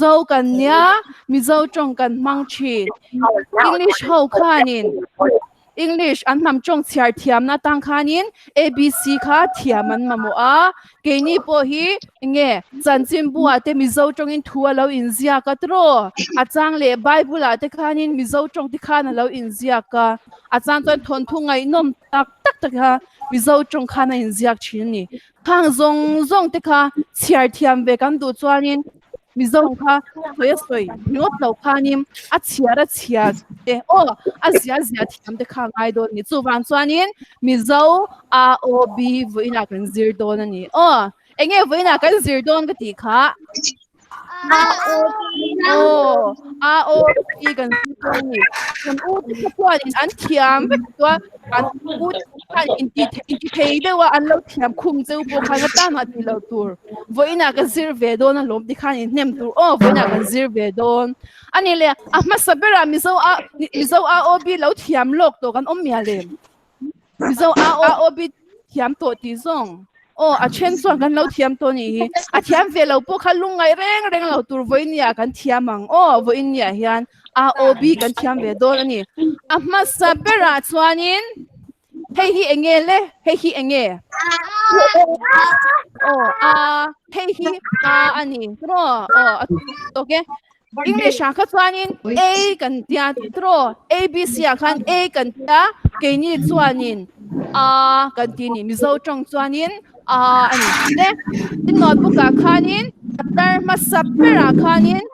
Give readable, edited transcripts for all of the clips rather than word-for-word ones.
Mizo kan nia Mizo chong kan mang chin English ho khanin English an mam chong chiar thiam na tang khanin ABC kha thiaman mamu a keini po hi nge chanchin bua te Mizo chong in thua lo in zia ka tro achang le Bible a te khanin Mizo chong ti khana lo in zia ka achang chon thon thu ngai nom tak tak tak ha Mizo chong khana in ziak chin ni khang zong te kha chiar thiam ve kan du chuanin Mizo kha soi ngot lo khanim a chiar te o a zia thiam te kha ngai don ni chu wan chuanin Mizo a o b voina kan zir don ani o enge voina kan zir don ka ti kha a o b kan zir don ni kan u ti chuanin an thiam ve to kan u kan in thei de wa an lo thiam khum cheu po kha ta ma ti lo tur voina kan zir ve don a lom ti khan in nem tur o voina kan zir ve don ani le a ma sabera Mizo a o b lo thiam lok to kan om mia le Mizo a o b thiam to ti zong o a chen chuan kan lo thiam to ni a thiam ve lo po kha lungai reng lo tur voinia kan thiamang o voinia hian a o b kan thiam ve don ani a ma sabera chuanin hei hi enge hei hi ani tro okay English kha chuanin a kan tia tro ABC khan a kan tia ke ni chuanin kan ti ni Mizo chong chuanin ani le in notebook ka khanin tar ma sapera khanin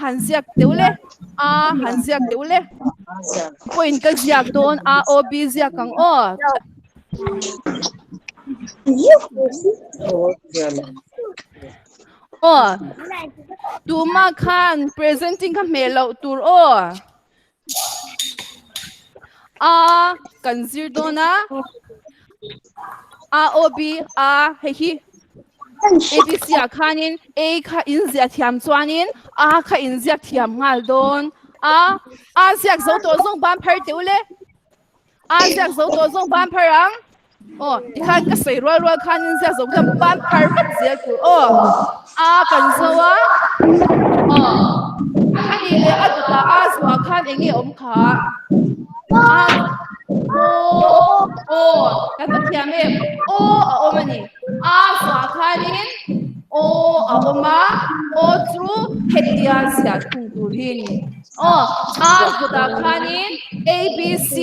hanziak teule point ka ziak don o b ziak kang o Tuma khan presenting ka melo tur o kan zir dona o b hei ABC khanin a kha in zia thiam chuanin kha in zia thiam ngal don ziak zo to zong ban phar teule ziak zo to zong ban phar ang ti khan ka sei rol khanin ziak zo kan ban phar mat zia tu kan zawa khani le aduta azwa khan enge om kha kan thiam e omani zwa khanin oma chu hetia sia thung tur hin aduta khanin ABC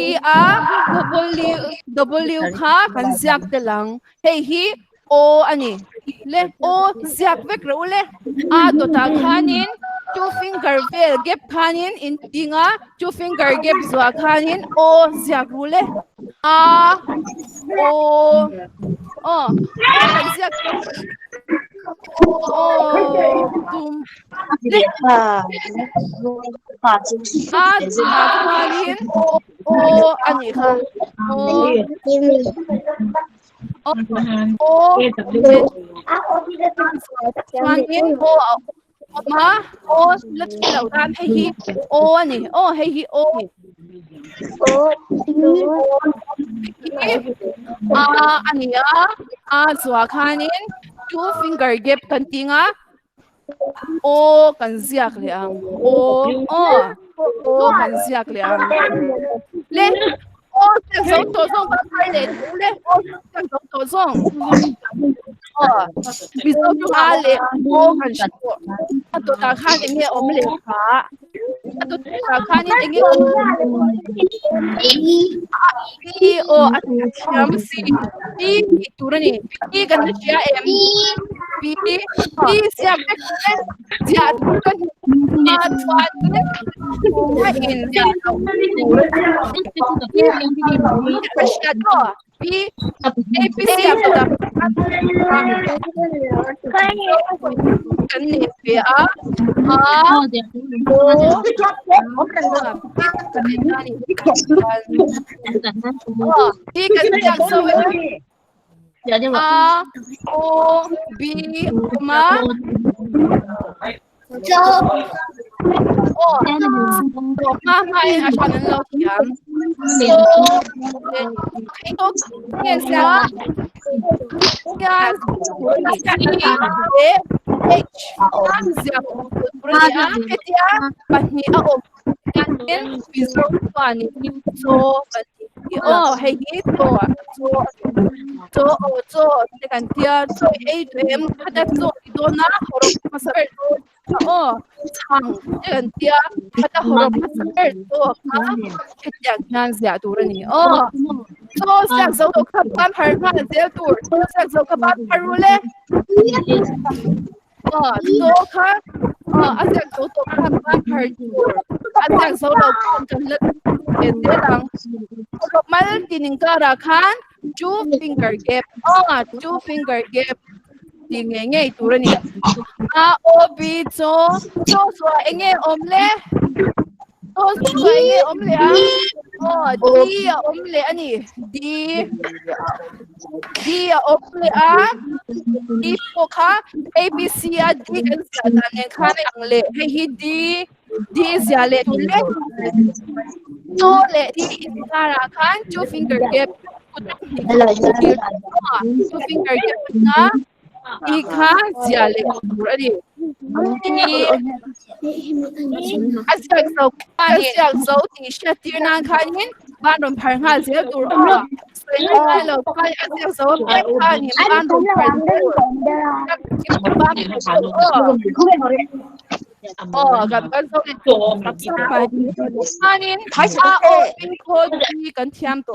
W kha kan ziak te lang hei hi o ani le o ziak vek ro le to ta khanin two finger vel gap khanin in tinga two finger gap zwa khanin o ziak ru le kan ziak tum le khanin ani kha let's go down hey hi ani hey hi ani zwa khanin two finger gap kan tinga kan ziak le ang kan ziak le ang le zo to zong ba phai le le zo to zong Mizo chu le kan shu to ta khan enge om le kha to ta khan enge am si turani kan sia em sia dia kan ABC O B ma hai asan lo kiam ito kesa H zia turani hetia pani a om in Mizo pani so pani hei hi so te kan tia so a to em khata so idona horok masar chang te kan tia khata horok masar to ka hetia nan zia turani so sak zo to ka ban par ka zia tur sak zo ka ban parule so ka asak zo to ka ban par tur asak zo lo kan let ende lang horok mal tining ka ra khan two finger gap two finger gap tingenge turani a o b so enge omle so enge omle d omle ani d omle d po kha a b c d kan sa dan ne khan angle hi d zia le le so le d isara khan two finger gap two finger gap na ikha zia le ready asiak zo ti shatir nan khanin ban ron phar nga zia tur sai lo kai asiak zo khanin ban ron phar gặp con dâu đi gặp sao phải anin a o bin ko di kan thiam to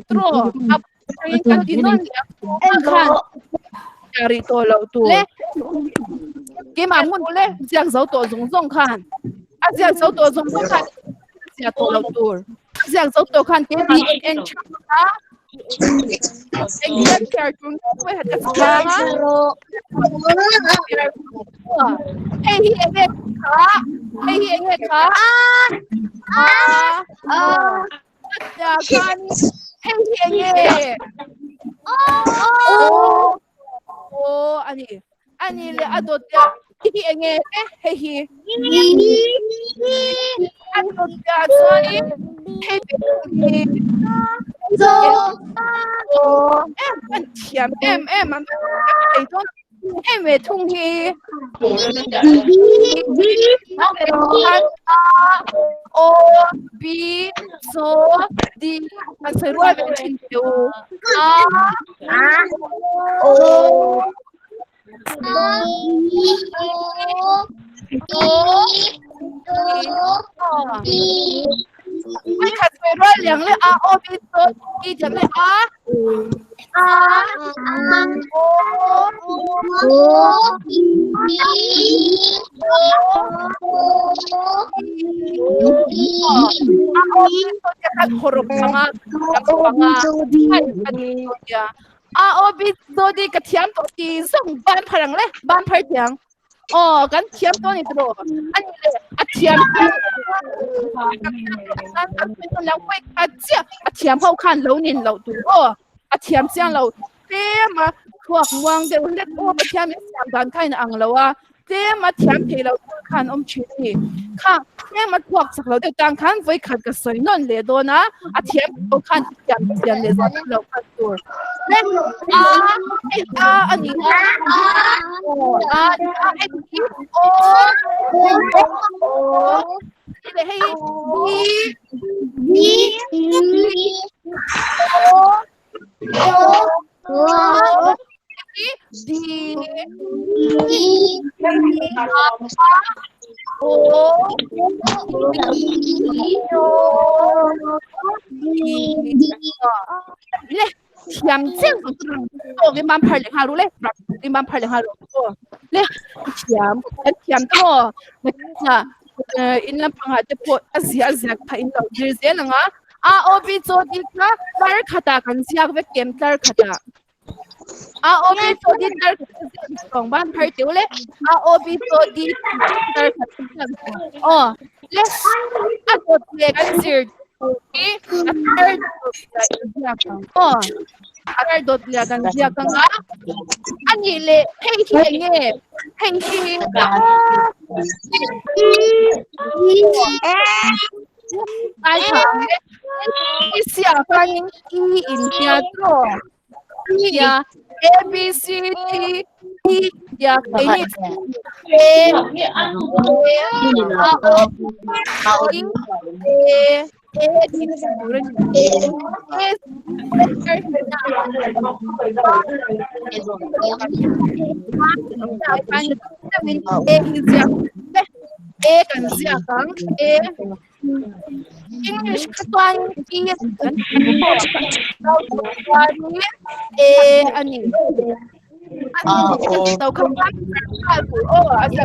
tro ap rin kan dinon khan yari to lo tu le ke ma mun le jiang zo to zong zong khan a jiang zo to zong zong khan sia to lo tu jiang zo to khan ke di en cha exact character ko hat ka hey hi enge ka ya kan hey hi enge ani le adot ya hi enge hey hi adot ya sorry hey em ăn thiểm em ăn thầy thôi em về thung hi o b so d ăn sợi ruồi về trình tiêuไม่ขัดไปร้อยเหลียงเลยo b so dจะเลยhorok sama o b so d ka thiam to ti song ban pharang le ban phar thiang kan thiam to ni tro ani le a thiam la wei a chia a thiam hau khan lo nin lo tu a thiam chiang lo te ma thuak muang de le a thiam ni siam dan khai na ang lo te ma thiam the lo khan chi ni kha te ma thuak sak lo de tang khan voi khat ka soi non le do na a thiam hau khan thiam le za lo khan tu le ani hey thiam chiang to cái mam phar le ha ru le cái mam phar le ha ru le thiam to na in la phanga te po azia pha in lo je langa o b so di ka tar khata kan siak ve kem tar khata o b so di tar kong ban phar tiu le o b so di tar khata le a ko le kan sir ki atar dot le kan siak kan ani le hey hi enge hey hi ai sia kan in tia to ya a b c d ya cái hi e a o i di turan e e kan zia kang e English katwan i kan e ani tàu không phát của asa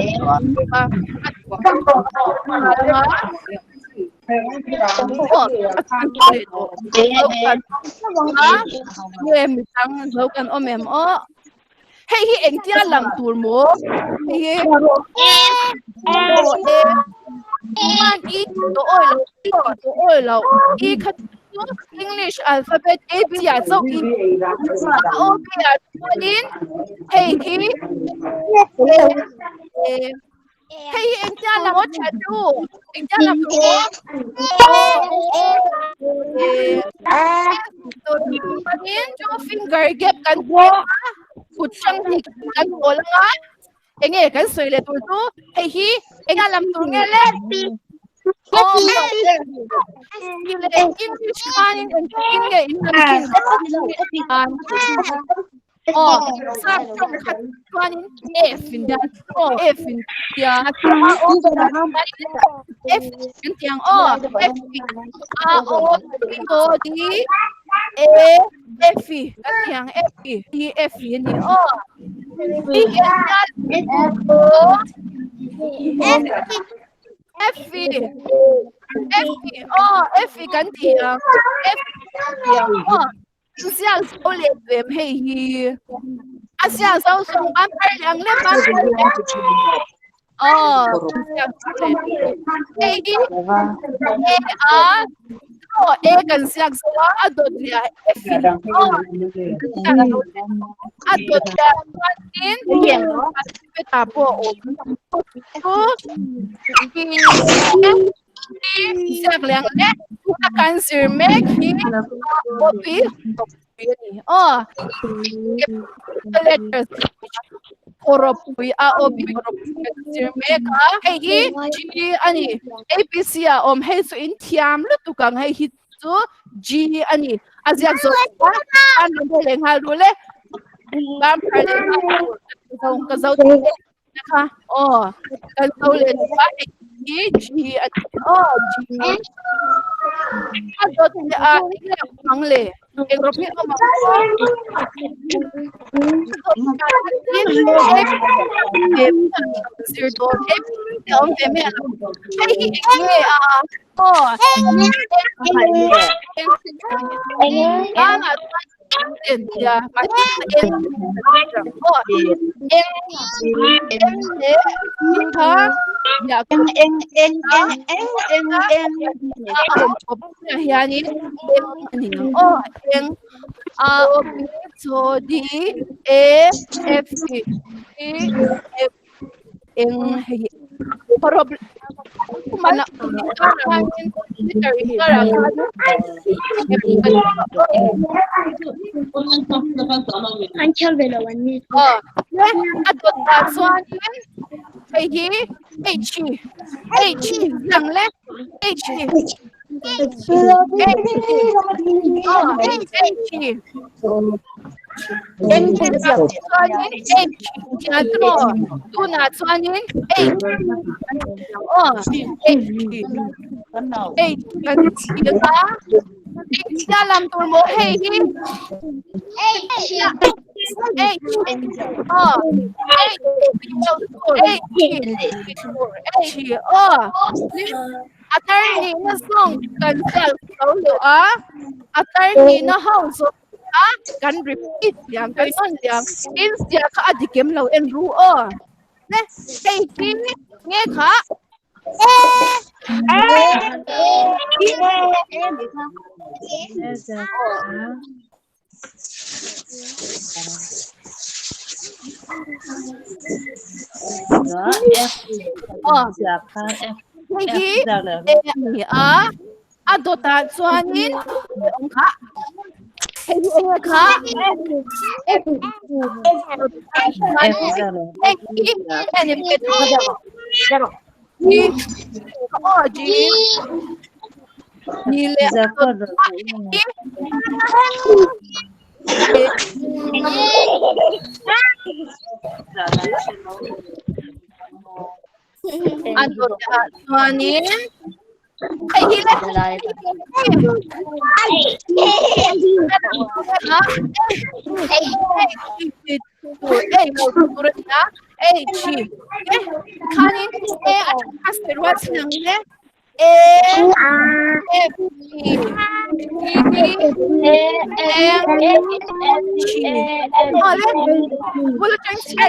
người mình tăng dấu cần ôm em hay hi anh tia làm tour mo hay man i to oi lo i khat English alphabet A B ya so i o b ya in hey hi hey anh tia làm ở chat tu anh tia làm tour in cho finger gap kan cút trăng thì kan ko lang á enge kan soi le tu hey hi enga lam tu nge le English kan in sa trong khat kan in F in that F in ya F in tiang F o d F kan tiang F ni F kan tiang Asia số liệu về hay Asia số số bán phải两lên bán A kan siang số adot ya F adot ya in betapo siang lang le akan sir make copy letters Oropi aobi sir make hey G ani ABC hey so in tiam lu tukang hey hit so G ani aziak zo an leng hal dule bam phale song ka zo ka ka zo le ba G G adot le mangle Europe ko ma sir do mana yang le dalam turbo attorney na song cancel solo attorney na house kan repeat yang kan on yang ins dia ka adikem lo en ru ne hey ki nghe kha adota chuanin ka ano tuanin ay hila kanin at asteroids ng wala tayong sila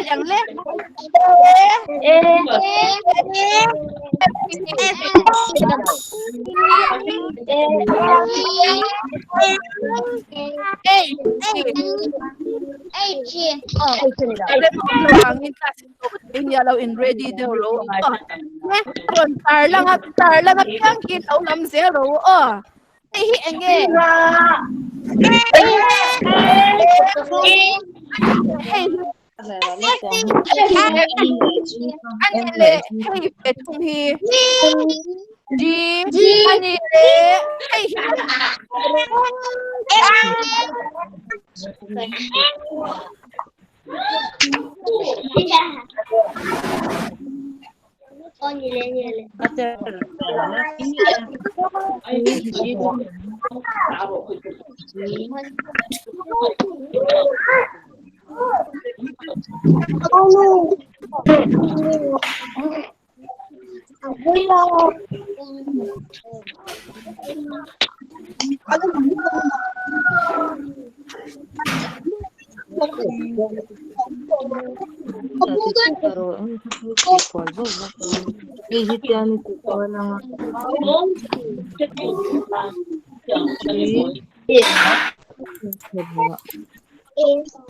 lang in ready the row. Tar lang at yang ilaw ng zero. Enge. Anile, petong hi. Anile,